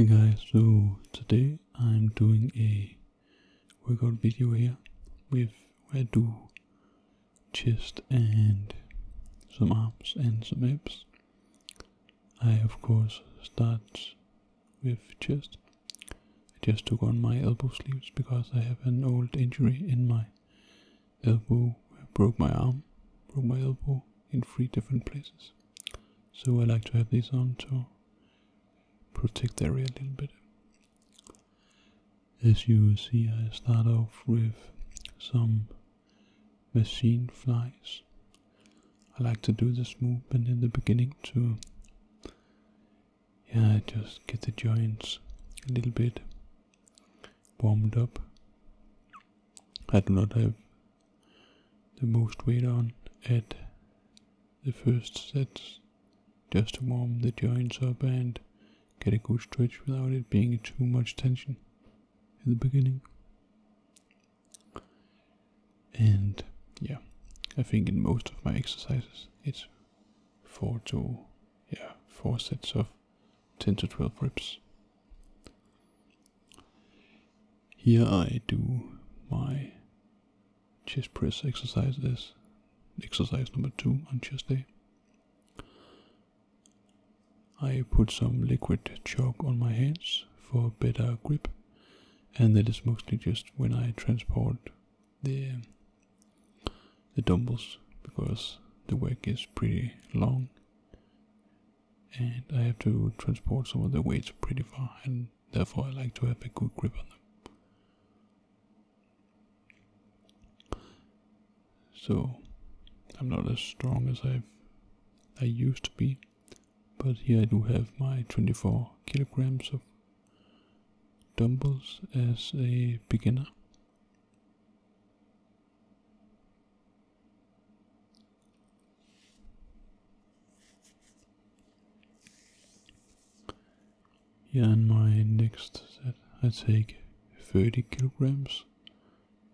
Hi guys, so today I'm doing a workout video here where I do chest and some arms and some abs. I of course start with chest. I just took on my elbow sleeves because I have an old injury in my elbow. I broke my arm, broke my elbow in 3 different places. So I like to have these on to protect the area a little bit. As you see, I start off with some machine flies. I like to do this movement in the beginning to just get the joints a little bit warmed up. I do not have the most weight on at the first sets, just to warm the joints up and get a good stretch without it being too much tension in the beginning. And yeah, I think in most of my exercises it's 4 sets of 10 to 12 reps. Here I do my chest press exercise as exercise number 2 on chest day. I put some liquid chalk on my hands for better grip, and that is mostly just when I transport the dumbbells, because the work is pretty long and I have to transport some of the weights pretty far, and therefore I like to have a good grip on them. So I'm not as strong as I used to be. But here I do have my 24 kilograms of dumbbells as a beginner. Here in my next set I take 30 kilograms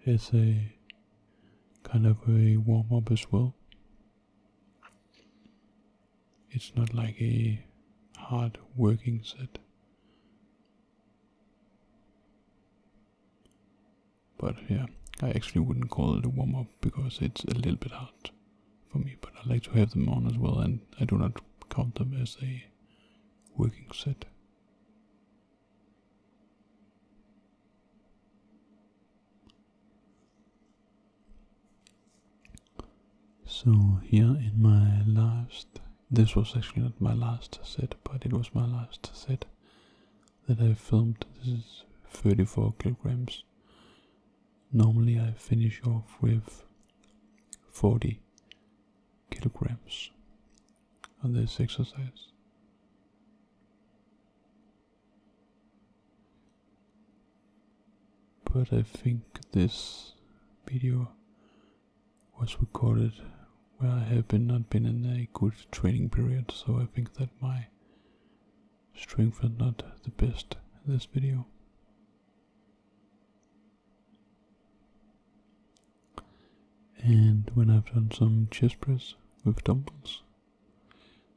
as a kind of a warm-up as well. It's not like a hard working set, but yeah, I actually wouldn't call it a warm-up because it's a little bit hard for me, but I like to have them on as well, and I do not count them as a working set. So here in my last, this was actually not my last set, but it was my last set that I filmed. This is 34 kilograms. Normally I finish off with 40 kilograms on this exercise. But I think this video was recorded where I have not been in a good training period, so I think that my strength is not the best in this video. And when I've done some chest press with dumbbells,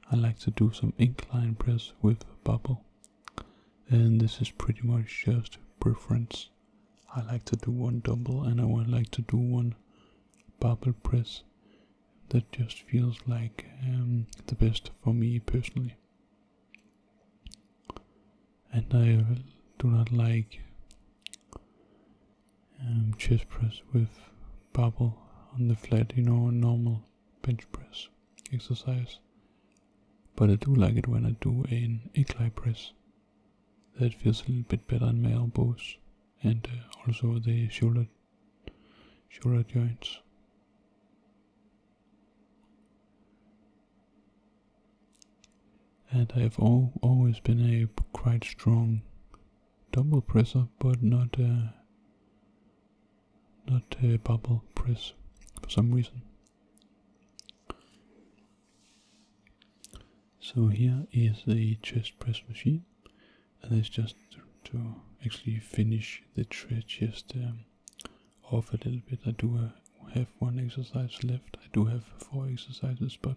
I like to do some incline press with barbell, and this is pretty much just preference. I like to do one dumbbell and I would like to do one barbell press. That just feels like the best for me personally. And I do not like chest press with barbell on the flat, a normal bench press exercise. But I do like it when I do an incline press. That feels a little bit better in my elbows and also the shoulder joints. And I have always been a quite strong dumbbell presser, but not a barbell press for some reason. So here is the chest press machine, and it's just to actually finish the chest off a little bit. I do have 1 exercise left. I do have 4 exercises, but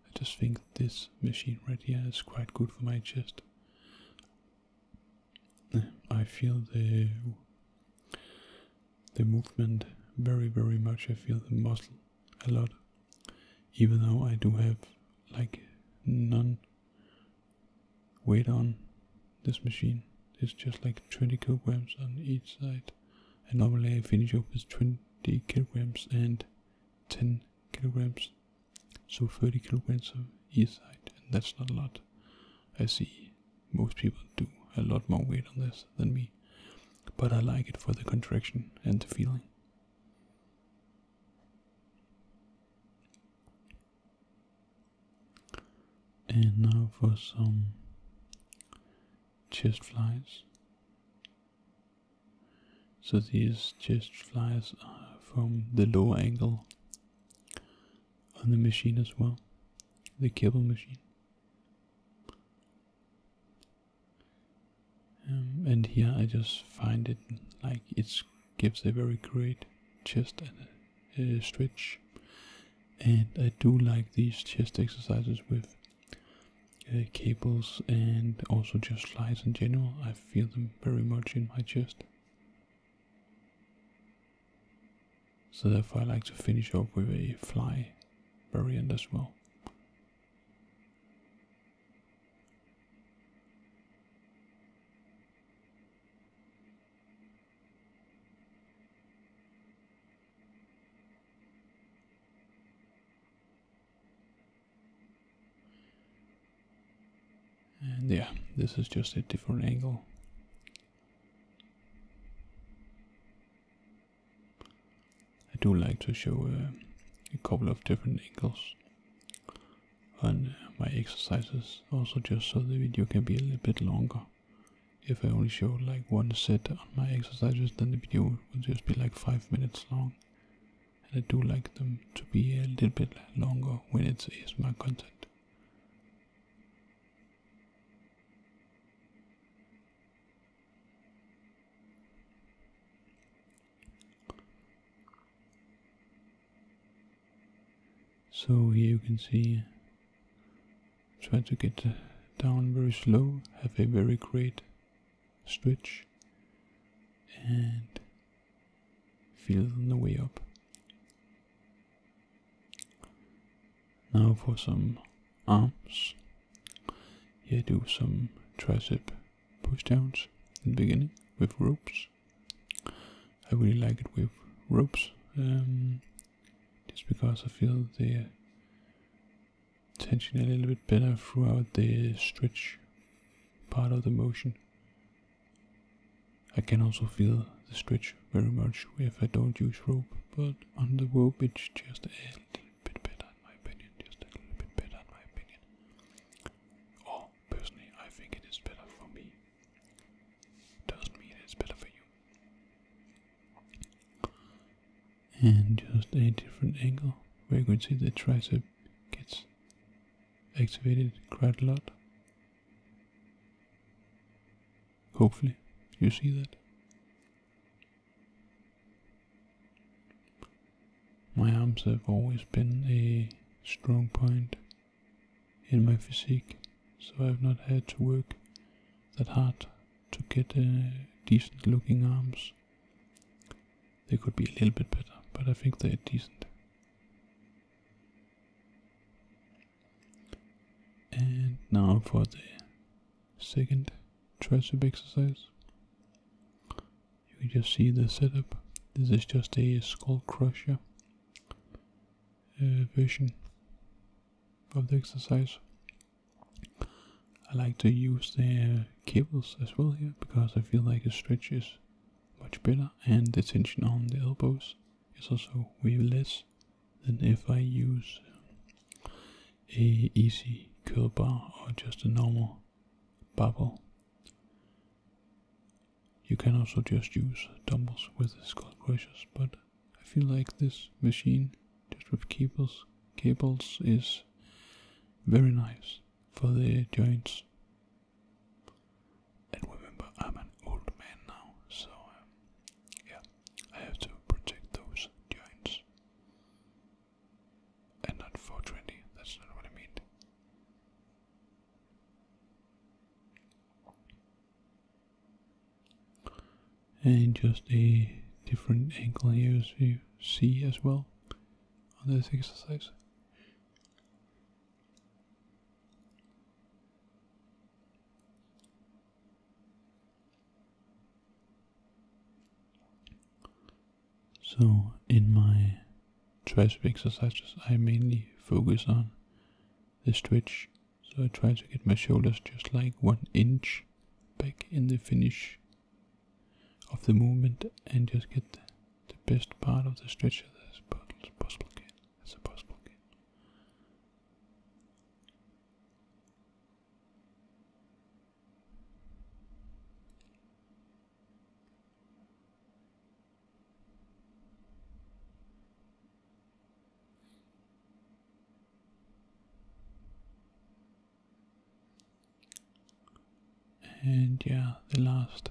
I just think this machine right here is quite good for my chest. I feel the movement very much. I feel the muscle a lot, even though I do have like none weight on this machine. It's just like 20 kilograms on each side, and normally I finish up with 20 kilograms and 10 kilograms, so 30 kilograms on each side, and that's not a lot. I see most people do a lot more weight on this than me, but I like it for the contraction and the feeling. And now for some chest flies. So these chest flies are from the lower angle on the machine as well, the cable machine. And here I just find it like it gives a very great chest and a stretch. And I do like these chest exercises with cables and also just flies in general. I feel them very much in my chest. So therefore I like to finish off with a fly variant as well. And yeah, this is just a different angle. I do like to show a couple of different angles on my exercises, also just so the video can be a little bit longer. If I only show like one set on my exercises, then the video will just be like 5 minutes long. And I do like them to be a little bit longer when it's ASMR content. So here you can see, try to get down very slow, have a very great stretch, and feel it on the way up. Now for some arms. Here do some tricep push downs in the beginning with ropes. I really like it with ropes. Just because I feel the tension a little bit better throughout the stretch part of the motion. I can also feel the stretch very much if I don't use rope, but on the rope it's just a little bit better in my opinion, just a little bit better in my opinion. Or personally I think it is better for me. Doesn't mean it's better for you. And just a different angle where you can see the tricep gets activated quite a lot. Hopefully you see that. My arms have always been a strong point in my physique, so I've not had to work that hard to get decent looking arms. They could be a little bit better, but I think they're decent. And now for the second tricep exercise. You can just see the setup. This is just a skull crusher version of the exercise. I like to use the cables as well here because I feel like the stretch is much better and the tension on the elbows is also way less than if I use a easy curl bar or just a normal barbell. You can also just use dumbbells with the skull crushers, but I feel like this machine just with cables is very nice for the joints. And remember, I'm an old man now, so yeah, I have to protect those joints. And not 420, that's not what I mean. and just a different angle here as you see as well on this exercise. So in my tricep exercises I mainly focus on the stretch, so I try to get my shoulders just like 1 inch back in the finish of the movement and just get the best part of the stretch as possible can. And yeah, the last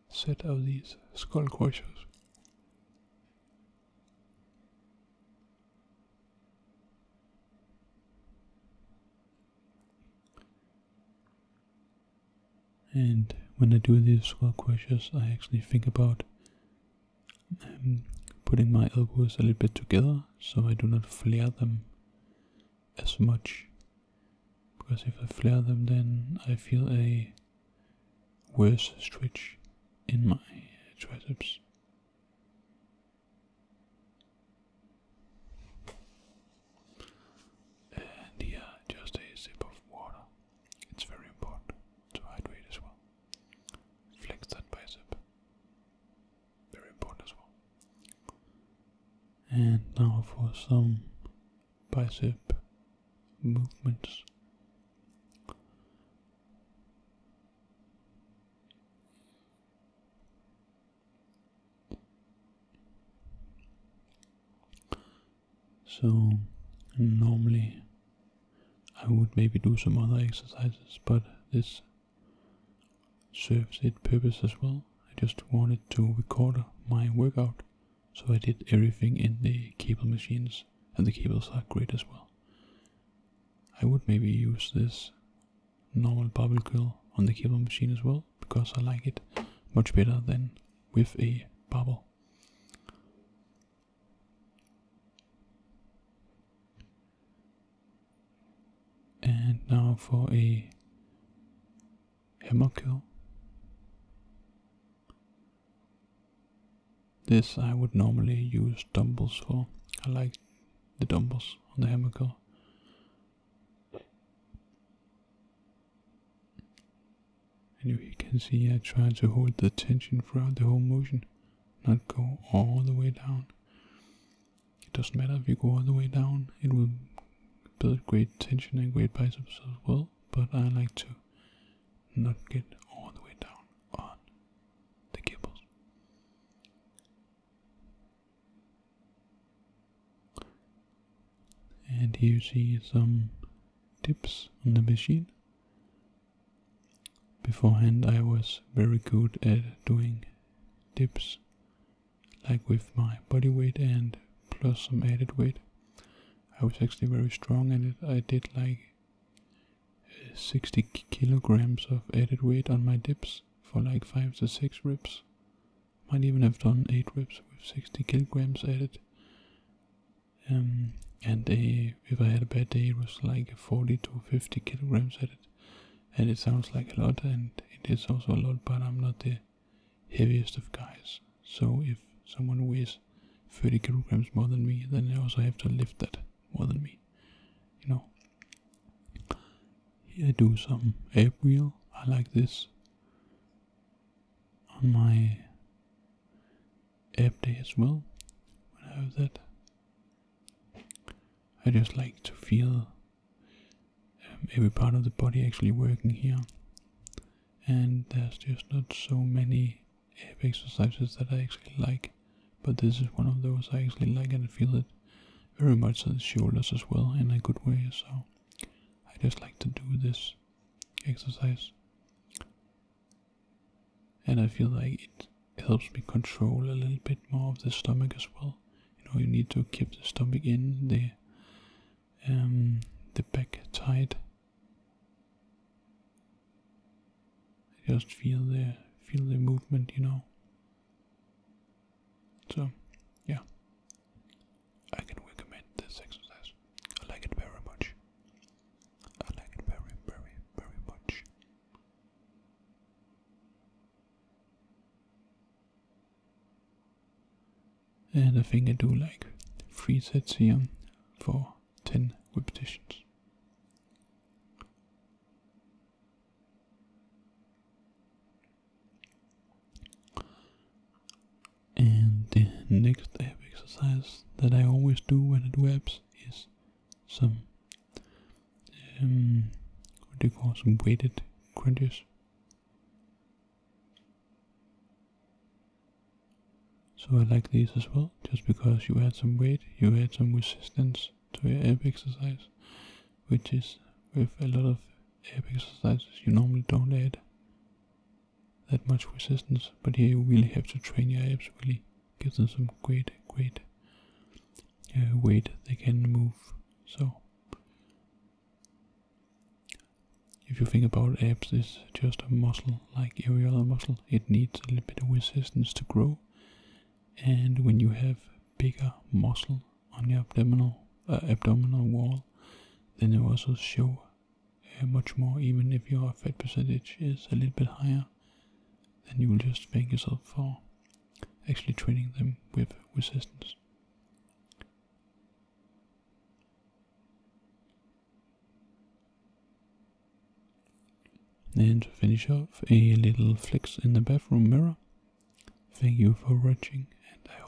set of these skull crushers. And when I do these skull crushers, I actually think about putting my elbows a little bit together so I do not flare them as much. Because if I flare them, then I feel a worse stretch in my triceps. And yeah, just a sip of water. It's very important to hydrate as well. Flex that bicep. Very important as well. And now for some bicep movements. So normally I would maybe do some other exercises, but this serves its purpose as well. I just wanted to record my workout, so I did everything in the cable machines, and the cables are great as well. I would maybe use this normal barbell curl on the cable machine as well, because I like it much better than with a barbell. And now for a hammer curl. This I would normally use dumbbells for. I like the dumbbells on the hammer curl. And you can see I try to hold the tension throughout the whole motion, not go all the way down. It doesn't matter if you go all the way down, it will build great tension and great biceps as well, but I like to not get all the way down on the cables. And here you see some dips on the machine. Beforehand I was very good at doing dips, like with my body weight and plus some added weight. I was actually very strong at it. I did like 60 kilograms of added weight on my dips for like 5 to 6 reps. Might even have done 8 reps with 60 kilograms added. And if I had a bad day, it was like 40 to 50 kilograms added. And it sounds like a lot, and it is also a lot, but I'm not the heaviest of guys. So if someone weighs 30 kilograms more than me, then they also have to lift that more than me, you know. Here I do some ab wheel. I like this on my ab day as well. When I have that, I just like to feel every part of the body actually working here. And there's just not so many ab exercises that I actually like, but this is one of those I actually like, and I feel it very much on the shoulders as well in a good way. So I just like to do this exercise, and I feel like it helps me control a little bit more of the stomach as well. You know, you need to keep the stomach in, the back tight. I just feel the movement, you know. So, yeah, I can recommend this exercise. I like it very much. I like it very, very, very much. And I think I do like 3 sets here for 10 repetitions. And the next ab exercise that I always do when I do abs is some what do you call some weighted crunches. So I like these as well, just because you add some weight, you add some resistance to your ab exercise, which is with a lot of ab exercises you normally don't add that much resistance, but here you really have to train your abs, really give them some great weight they can move. So if you think about abs is just a muscle like every other muscle, it needs a little bit of resistance to grow. And when you have bigger muscle on your abdominal wall, then it will also show much more, even if your fat percentage is a little bit higher. Then you will just thank yourself for actually training them with resistance. And to finish off, a little flex in the bathroom mirror. Thank you for watching, and I hope